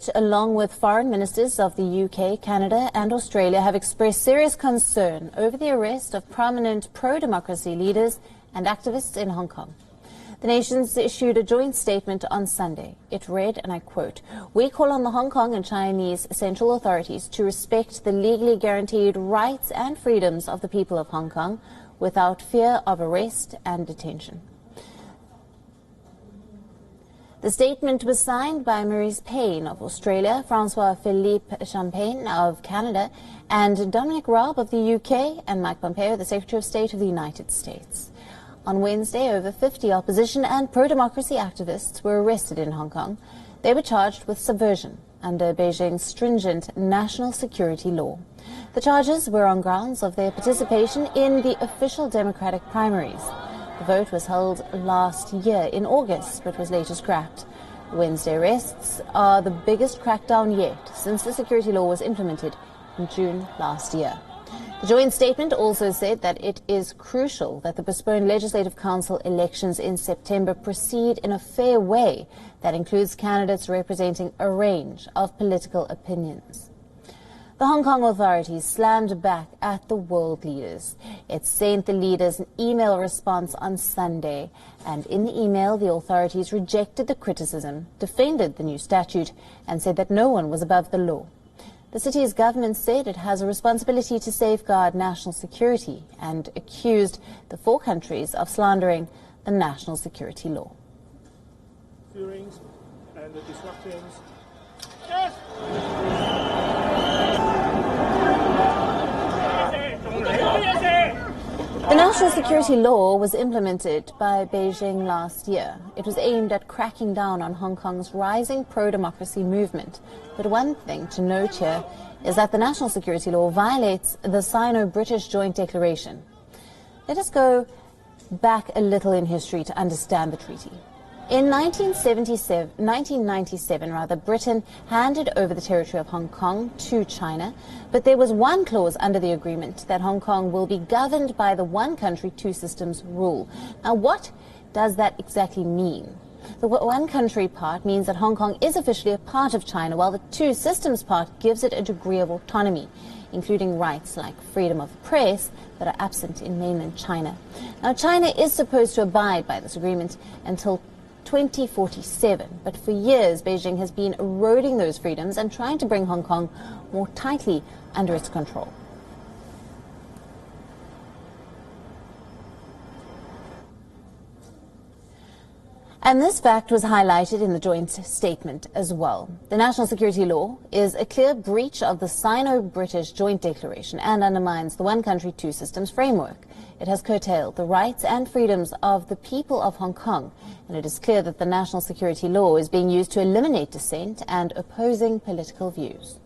State, along with foreign ministers of the UK, Canada and Australia, have expressed serious concern over the arrest of prominent pro-democracy leaders and activists in Hong Kong. The nations issued a joint statement on Sunday. It read, and I quote, "We call on the Hong Kong and Chinese central authorities to respect the legally guaranteed rights and freedoms of the people of Hong Kong without fear of arrest and detention." The statement was signed by Maurice Payne of Australia, Francois-Philippe Champagne of Canada, and Dominic Raab of the UK, and Mike Pompeo, the Secretary of State of the United States. On Wednesday, over 50 opposition and pro-democracy activists were arrested in Hong Kong. They were charged with subversion under Beijing's stringent national security law. The charges were on grounds of their participation in the official democratic primaries. The vote was held last year in August, but was later scrapped. The Wednesday arrests are the biggest crackdown yet since the security law was implemented in June last year. The joint statement also said that it is crucial that the postponed Legislative Council elections in September proceed in a fair way that includes candidates representing a range of political opinions. The Hong Kong authorities slammed back at the world leaders. It sent the leaders an email response on Sunday, and in the email the authorities rejected the criticism, defended the new statute, and said that no one was above the law. The city's government said it has a responsibility to safeguard national security and accused the four countries of slandering the national security law. Hearings and the disruptions. The national security law was implemented by Beijing last year. It was aimed at cracking down on Hong Kong's rising pro-democracy movement. But one thing to note here is that the national security law violates the Sino-British Joint Declaration. Let us go back a little in history to understand the treaty. In 1997, Britain handed over the territory of Hong Kong to China, but there was one clause under the agreement that Hong Kong will be governed by the one country, two systems rule. Now, what does that exactly mean? The one country part means that Hong Kong is officially a part of China, while the two systems part gives it a degree of autonomy, including rights like freedom of the press that are absent in mainland China. Now, China is supposed to abide by this agreement until 2047, but for years Beijing has been eroding those freedoms and trying to bring Hong Kong more tightly under its control. And this fact was highlighted in the joint statement as well. The national security law is a clear breach of the Sino-British Joint Declaration and undermines the one country, two systems framework. It has curtailed the rights and freedoms of the people of Hong Kong, and it is clear that the national security law is being used to eliminate dissent and opposing political views.